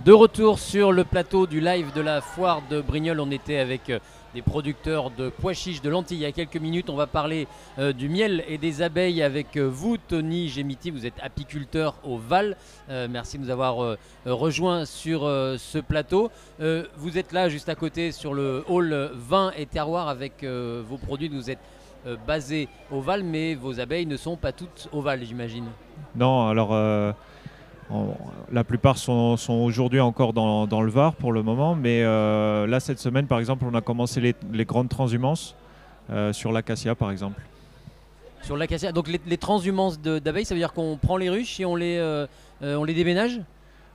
De retour sur le plateau du live de la foire de Brignoles, on était avec des producteurs de pois chiches de lentilles. Il y a quelques minutes, on va parler du miel et des abeilles avec vous, Tony Gemiti. Vous êtes apiculteur au Val. Merci de nous avoir rejoints sur ce plateau. Vous êtes là juste à côté sur le hall vin et terroir avec vos produits. Vous êtes basé au Val, mais vos abeilles ne sont pas toutes au Val, j'imagine. Non, alors la plupart sont aujourd'hui encore dans le Var pour le moment, mais là cette semaine par exemple on a commencé les grandes transhumances sur l'acacia par exemple. Sur l'acacia, donc les transhumances d'abeilles, ça veut dire qu'on prend les ruches et on les déménage?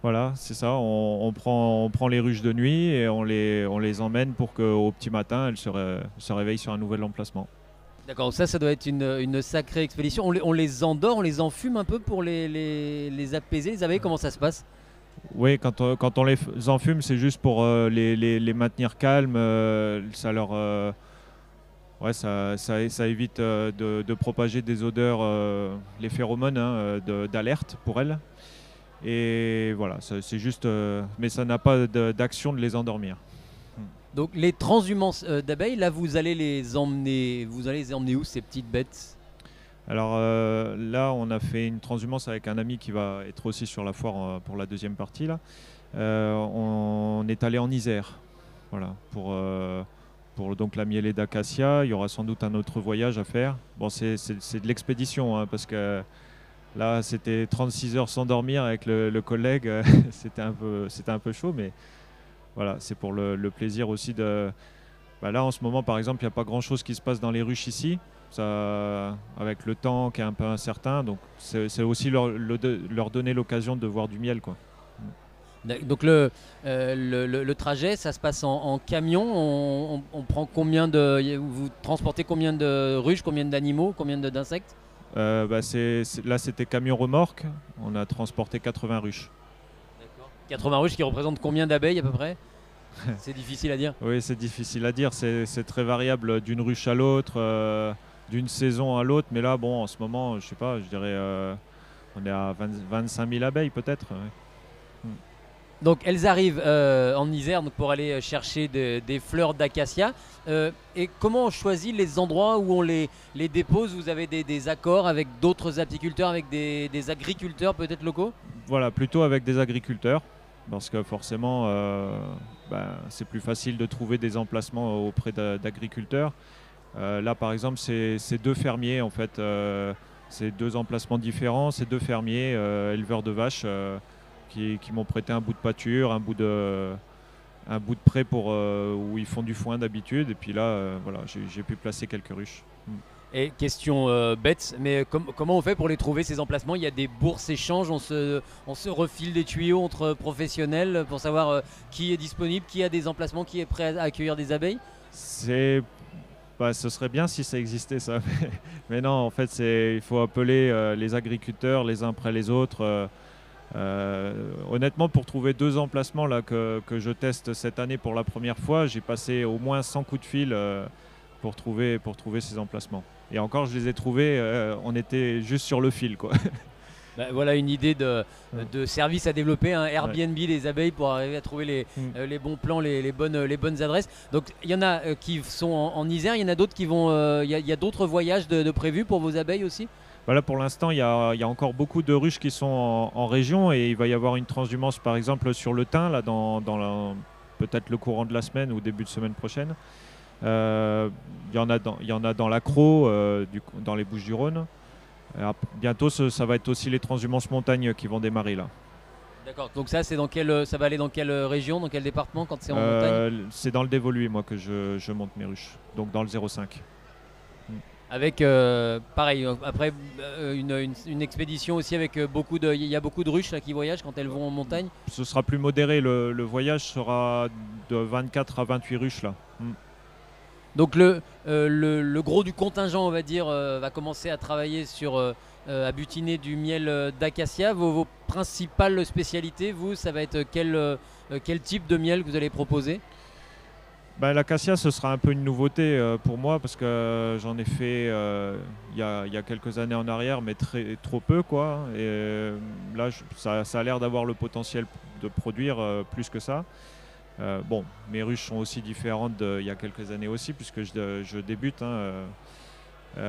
Voilà, c'est ça, on prend les ruches de nuit et on les emmène pour qu'au petit matin elles se réveillent sur un nouvel emplacement. D'accord, ça doit être une sacrée expédition. On les endort, on les enfume un peu pour les apaiser, les abeilles, comment ça se passe? Oui, quand on les enfume, c'est juste pour les maintenir calmes, ça leur... ouais, ça évite de propager des odeurs, les phéromones d'alerte pour elles. Et voilà, c'est juste... mais ça n'a pas d'action de les endormir. Donc les transhumances d'abeilles, là vous allez les emmener où ces petites bêtes? Alors là, on a fait une transhumance avec un ami qui va être aussi sur la foire pour la deuxième partie. Là. On est allé en Isère, voilà, pour donc la mielée d'acacia. Il y aura sans doute un autre voyage à faire. Bon, c'est de l'expédition, hein, parce que là, c'était 36 heures sans dormir avec le collègue. C'était un peu chaud, mais voilà, c'est pour le plaisir aussi de... Bah là, en ce moment, par exemple, il n'y a pas grand-chose qui se passe dans les ruches ici. Ça, avec le temps qui est un peu incertain, donc c'est aussi leur donner l'occasion de voir du miel, quoi. Donc le trajet, ça se passe en camion. On prend vous transportez combien de ruches, combien d'animaux, combien d'insectes? Là, c'était camion remorque. On a transporté 80 ruches. D'accord. 80 ruches qui représentent combien d'abeilles à peu près? C'est difficile à dire. Oui, c'est difficile à dire. C'est très variable d'une ruche à l'autre, d'une saison à l'autre. Mais là, bon, en ce moment, je sais pas, je dirais, on est à 25 000 abeilles peut-être. Ouais. Donc elles arrivent en Isère donc, pour aller chercher des fleurs d'acacia. Et comment on choisit les endroits où on les dépose? Vous avez des accords avec d'autres apiculteurs, avec des agriculteurs peut-être locaux? Voilà, plutôt avec des agriculteurs. Parce que forcément, c'est plus facile de trouver des emplacements auprès d'agriculteurs. Là, par exemple, c'est deux fermiers, en fait. C'est deux emplacements différents. C'est deux fermiers, éleveurs de vaches, qui m'ont prêté un bout de pâture, un bout de pré où ils font du foin d'habitude. Et puis là, voilà, j'ai pu placer quelques ruches. Et question bête, mais comment on fait pour les trouver ces emplacements? Il y a des bourses échanges, on se refile des tuyaux entre professionnels pour savoir qui est disponible, qui a des emplacements, qui est prêt à accueillir des abeilles? Ce serait bien si ça existait ça, mais non, en fait, il faut appeler les agriculteurs les uns après les autres. Honnêtement, pour trouver deux emplacements là, que je teste cette année pour la première fois, j'ai passé au moins 100 coups de fil pour trouver ces emplacements. Et encore, je les ai trouvés, on était juste sur le fil, quoi. Voilà une idée de service à développer, un Airbnb des abeilles pour arriver à trouver les bons plans, les bonnes adresses. Donc il y en a qui sont en Isère, il y en a d'autres qui vont... Il y a d'autres voyages de prévus pour vos abeilles aussi? Voilà, pour l'instant, il y a encore beaucoup de ruches qui sont en région et il va y avoir une transhumance, par exemple, sur le thym, là, peut-être le courant de la semaine ou début de semaine prochaine. Il y en a dans l'Accro, dans les Bouches-du-Rhône. Bientôt, ça va être aussi les transhumances montagne qui vont démarrer là. D'accord, donc ça va aller dans quelle région, dans quel département quand c'est en montagne? C'est dans le Dévoluy, moi, que je monte mes ruches, donc dans le 05. Avec, pareil, après une expédition aussi avec il y a beaucoup de ruches là, qui voyagent quand elles vont en montagne. Ce sera plus modéré, le voyage sera de 24 à 28 ruches là. Donc le gros du contingent, on va dire, va commencer à travailler à butiner du miel d'acacia. Vos principales spécialités, vous, ça va être quel type de miel que vous allez proposer? L'acacia, ce sera un peu une nouveauté pour moi parce que j'en ai fait il y a quelques années en arrière, mais trop peu, quoi. Et là, ça a l'air d'avoir le potentiel de produire plus que ça. Bon, mes ruches sont aussi différentes d'il y a quelques années aussi, puisque je débute, hein,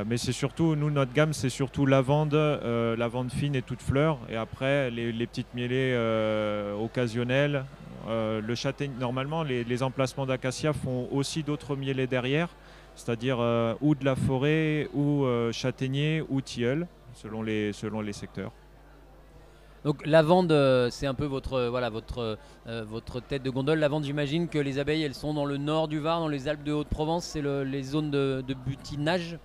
mais c'est surtout, nous, notre gamme, c'est surtout lavande fine et toute fleur. Et après, les petites mielées occasionnelles. Le châtaigne, normalement, les emplacements d'acacia font aussi d'autres mielés derrière, c'est-à-dire ou de la forêt, ou châtaignier, ou tilleul, selon les secteurs. Donc lavande, c'est un peu votre tête de gondole. Lavande, j'imagine que les abeilles, elles sont dans le nord du Var, dans les Alpes de Haute-Provence, c'est les zones de butinage.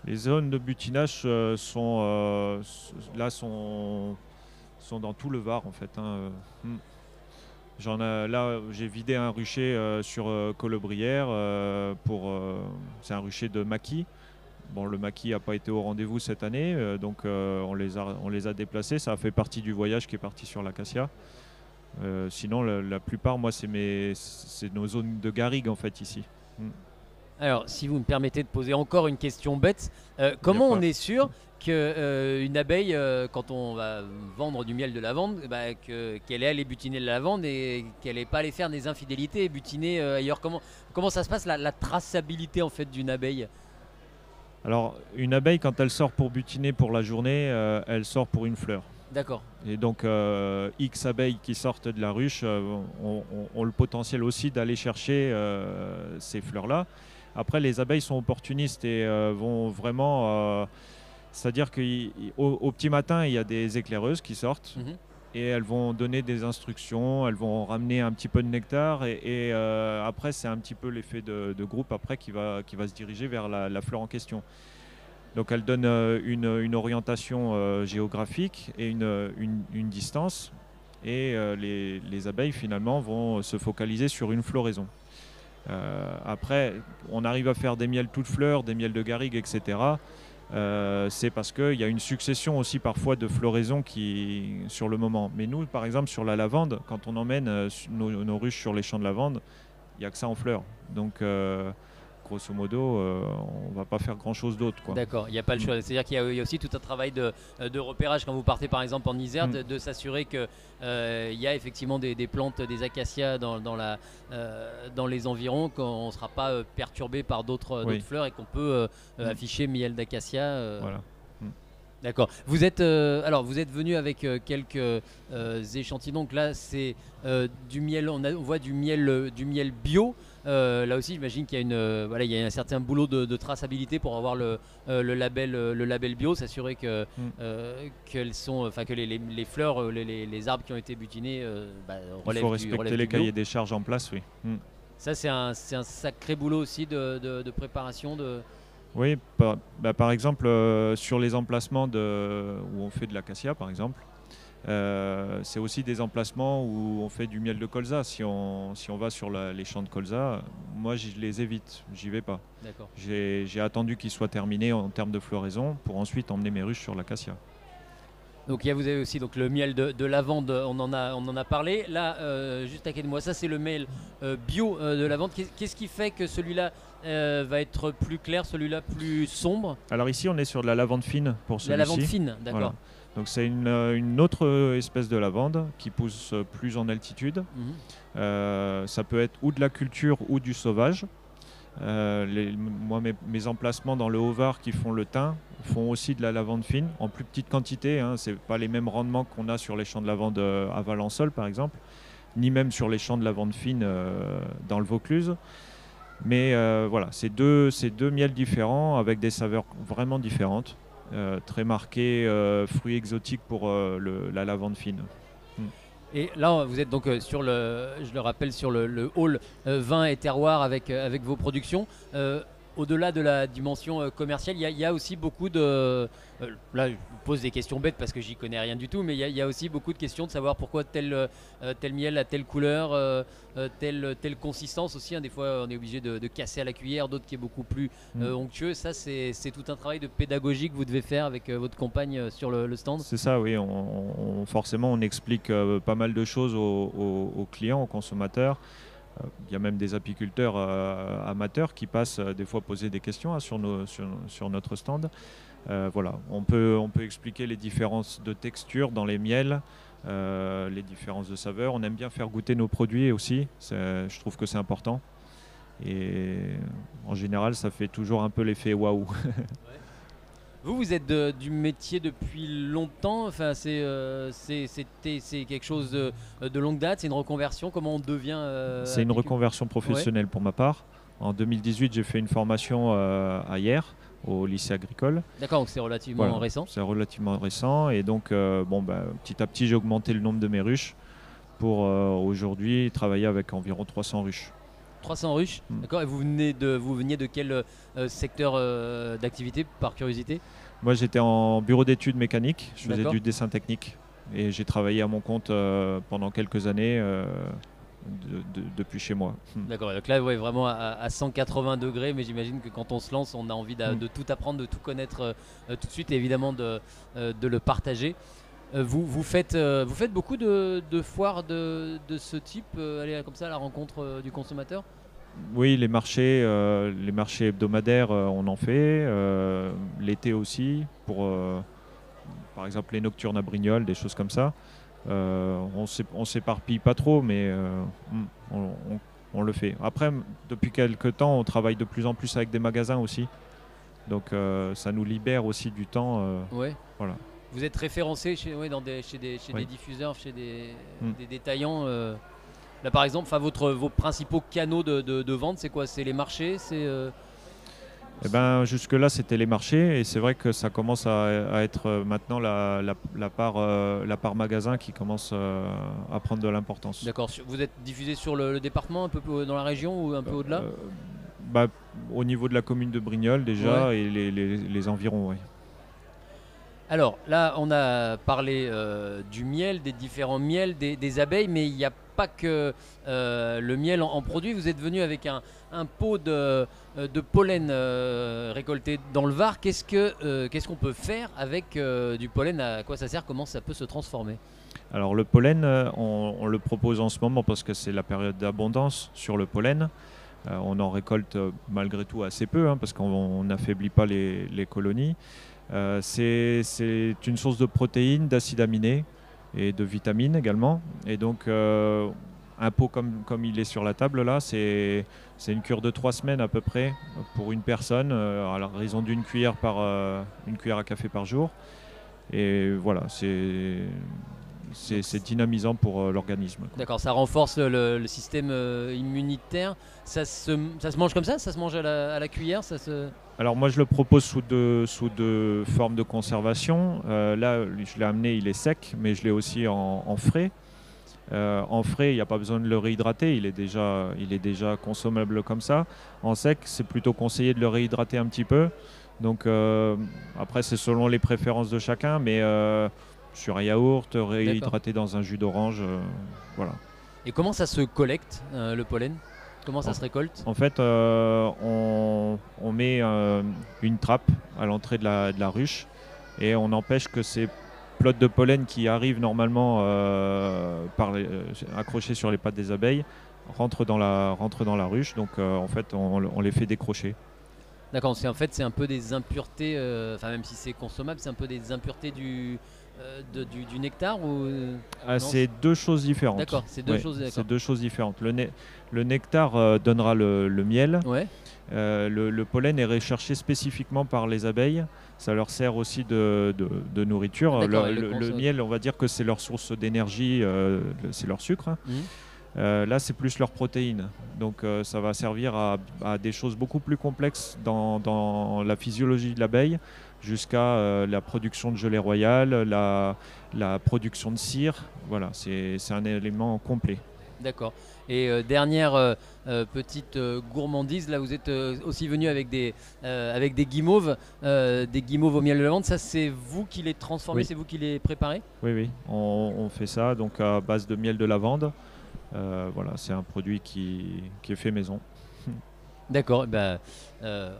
Les zones de butinage sont dans tout le Var, en fait, hein. Là, j'ai vidé un rucher sur Colobrières c'est un rucher de maquis. Bon, le maquis n'a pas été au rendez-vous cette année, donc on les a déplacés. Ça a fait partie du voyage qui est parti sur l'acacia. Sinon, la plupart, moi, c'est nos zones de garrigue, en fait, ici. Alors, si vous me permettez de poser encore une question bête, comment on est sûr qu'une abeille, quand on va vendre du miel de lavande, qu'elle est allée butiner de la lavande et qu'elle n'est pas allée faire des infidélités et butiner ailleurs? Comment ça se passe, la traçabilité en fait d'une abeille? Alors, une abeille, quand elle sort pour butiner pour la journée, elle sort pour une fleur. D'accord. Et donc, X abeilles qui sortent de la ruche ont le potentiel aussi d'aller chercher ces fleurs-là. Après, les abeilles sont opportunistes et vont vraiment... c'est-à-dire qu'au petit matin, il y a des éclaireuses qui sortent et elles vont donner des instructions, elles vont ramener un petit peu de nectar et après, c'est un petit peu l'effet de groupe après qui va se diriger vers la fleur en question. Donc, elles donnent une orientation géographique et une distance et les abeilles, finalement, vont se focaliser sur une floraison. Après, on arrive à faire des miels toutes fleurs, des miels de garrigue, etc. C'est parce qu'il y a une succession aussi parfois de floraisons sur le moment. Mais nous, par exemple, sur la lavande, quand on emmène nos ruches sur les champs de lavande, il n'y a que ça en fleurs. Donc, grosso modo, on ne va pas faire grand-chose d'autre, quoi. D'accord, il n'y a pas le choix. C'est-à-dire qu'il y a aussi tout un travail de repérage quand vous partez par exemple en Isère, de s'assurer qu'il y a effectivement des plantes, des acacias dans les environs, qu'on ne sera pas perturbé par d'autres fleurs et qu'on peut afficher miel d'acacia. Voilà. D'accord. Vous êtes venu avec quelques échantillons. Donc là, c'est du miel. On voit du miel bio. Là aussi, j'imagine qu'il y a il y a un certain boulot de traçabilité pour avoir le label bio, s'assurer que qu'elles sont, enfin que les fleurs, les arbres qui ont été butinés relèvent. Il faut respecter les cahiers des charges en place, oui. Ça, c'est un sacré boulot aussi de préparation de. Oui, par exemple, sur les emplacements où on fait de l'acacia, par exemple, c'est aussi des emplacements où on fait du miel de colza. Si on va sur les champs de colza, moi, je les évite, j'y vais pas. D'accord. J'ai attendu qu'ils soient terminés en termes de floraison pour ensuite emmener mes ruches sur l'acacia. Donc vous avez aussi donc, le miel de lavande, on en a parlé. Là, juste à côté de moi, ça c'est le miel bio de lavande. Qu'est-ce qui fait que celui-là va être plus clair, celui-là plus sombre? Alors ici, on est sur de la lavande fine pour celui-ci. La lavande fine, d'accord. Voilà. Donc c'est une autre espèce de lavande qui pousse plus en altitude. Ça peut être ou de la culture ou du sauvage. Moi, mes emplacements dans le Haut-Var qui font le thym font aussi de la lavande fine, en plus petite quantité. Ce n'est pas les mêmes rendements qu'on a sur les champs de lavande à Valençol, par exemple, ni même sur les champs de lavande fine dans le Vaucluse. Mais voilà, c'est deux miels différents avec des saveurs vraiment différentes, très marquées, fruits exotiques pour la lavande fine. Et là, vous êtes donc je le rappelle, sur le hall vin et terroir avec vos productions. Au-delà de la dimension commerciale, il y a aussi beaucoup de... là, je vous pose des questions bêtes parce que j'y connais rien du tout, mais il y a aussi beaucoup de questions de savoir pourquoi tel miel a telle couleur, telle consistance aussi. Des fois, on est obligé de casser à la cuillère, d'autres qui est beaucoup plus onctueux. Ça, c'est tout un travail de pédagogie que vous devez faire avec votre compagne sur le stand. C'est ça, oui. Forcément, on explique pas mal de choses aux clients, aux consommateurs. Il y a même des apiculteurs amateurs qui passent des fois poser des questions hein, sur notre stand. Voilà, on peut expliquer les différences de texture dans les miels, les différences de saveur. On aime bien faire goûter nos produits aussi, je trouve que c'est important. Et en général, ça fait toujours un peu l'effet waouh. Vous êtes du métier depuis longtemps, enfin, c'est quelque chose de longue date, c'est une reconversion, comment on devient C'est une reconversion professionnelle pour ma part. En 2018, j'ai fait une formation à Hyères, au lycée agricole. D'accord, donc c'est relativement récent. C'est relativement récent et donc petit à petit j'ai augmenté le nombre de mes ruches pour aujourd'hui travailler avec environ 300 ruches. 300 ruches, d'accord. Et vous veniez de quel secteur d'activité, par curiosité? Moi j'étais en bureau d'études mécaniques, je faisais du dessin technique et j'ai travaillé à mon compte pendant quelques années depuis chez moi. D'accord, donc là vraiment à 180 degrés, mais j'imagine que quand on se lance, on a envie de tout apprendre, de tout connaître tout de suite et évidemment de le partager. Vous faites beaucoup de foires de ce type, aller comme ça à la rencontre du consommateur? Oui, les marchés hebdomadaires, on en fait. L'été aussi, pour par exemple les nocturnes à Brignoles, des choses comme ça. On s'éparpille pas trop, mais on le fait. Après, depuis quelques temps, on travaille de plus en plus avec des magasins aussi. Donc ça nous libère aussi du temps. Ouais. Voilà. Vous êtes référencé chez des diffuseurs, chez des détaillants là par exemple, vos principaux canaux de vente, c'est quoi? C'est les marchés? Eh ben, jusque-là, c'était les marchés et c'est vrai que ça commence à être maintenant la part magasin qui commence à prendre de l'importance. D'accord. Vous êtes diffusé sur le département, un peu dans la région ou un peu au-delà? Au niveau de la commune de Brignoles déjà et les environs, oui. Alors là, on a parlé du miel, des différents miels, des abeilles, mais il n'y a pas que le miel en produit. Vous êtes venu avec un pot de pollen récolté dans le Var. Qu'est-ce qu'on peut faire avec du pollen? À quoi ça sert? Comment ça peut se transformer? Alors le pollen, on le propose en ce moment parce que c'est la période d'abondance sur le pollen. On en récolte malgré tout assez peu parce qu'on n'affaiblit pas les colonies. C'est une source de protéines, d'acides aminés et de vitamines également. Et donc un pot comme il est sur la table là, c'est une cure de 3 semaines à peu près pour une personne, à la raison d'une cuillère une cuillère à café par jour. Et voilà, c'est dynamisant pour l'organisme. D'accord, ça renforce le système immunitaire. Ça se mange comme ça? Ça se mange à la cuillère? Alors moi je le propose sous deux formes de conservation. Là je l'ai amené, il est sec, mais je l'ai aussi en frais. En frais, il n'y a pas besoin de le réhydrater, il est déjà consommable comme ça. En sec, c'est plutôt conseillé de le réhydrater un petit peu. Donc après c'est selon les préférences de chacun, mais sur un yaourt, réhydraté dans un jus d'orange, voilà. Et comment ça se collecte le pollen? Comment ça se récolte? En fait, on met une trappe à l'entrée de la ruche et on empêche que ces pelotes de pollen qui arrivent normalement accrochées sur les pattes des abeilles rentrent dans la ruche. Donc en fait, on les fait décrocher. D'accord, en fait c'est un peu des impuretés, même si c'est consommable, c'est un peu des impuretés du nectar c'est deux choses différentes. D'accord, c'est deux choses différentes. Le nectar donnera le miel. Ouais. Le pollen est recherché spécifiquement par les abeilles. Ça leur sert aussi de nourriture. Le miel, on va dire que c'est leur source d'énergie, c'est leur sucre. Là, c'est plus leurs protéines. Donc, ça va servir à des choses beaucoup plus complexes dans la physiologie de l'abeille, jusqu'à la production de gelée royale, la production de cire. Voilà, c'est un élément complet. D'accord. Et dernière petite gourmandise, là vous êtes aussi venu avec des guimauves au miel de lavande. Ça, c'est vous qui les transformez, c'est vous qui les préparez? Oui, on fait ça donc à base de miel de lavande. Voilà, c'est un produit qui est fait maison. D'accord,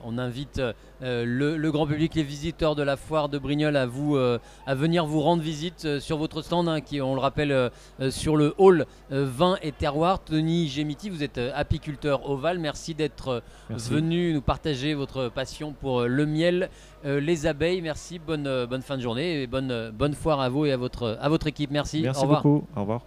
on invite le grand public, les visiteurs de la foire de Brignoles à venir vous rendre visite sur votre stand qui, on le rappelle, sur le hall vin et terroir. Tony Gemiti, vous êtes apiculteur au Val. Merci d'être venu nous partager votre passion pour le miel, les abeilles. Merci, bonne fin de journée et bonne foire à vous et à votre équipe. Merci, Merci au revoir. beaucoup, au revoir.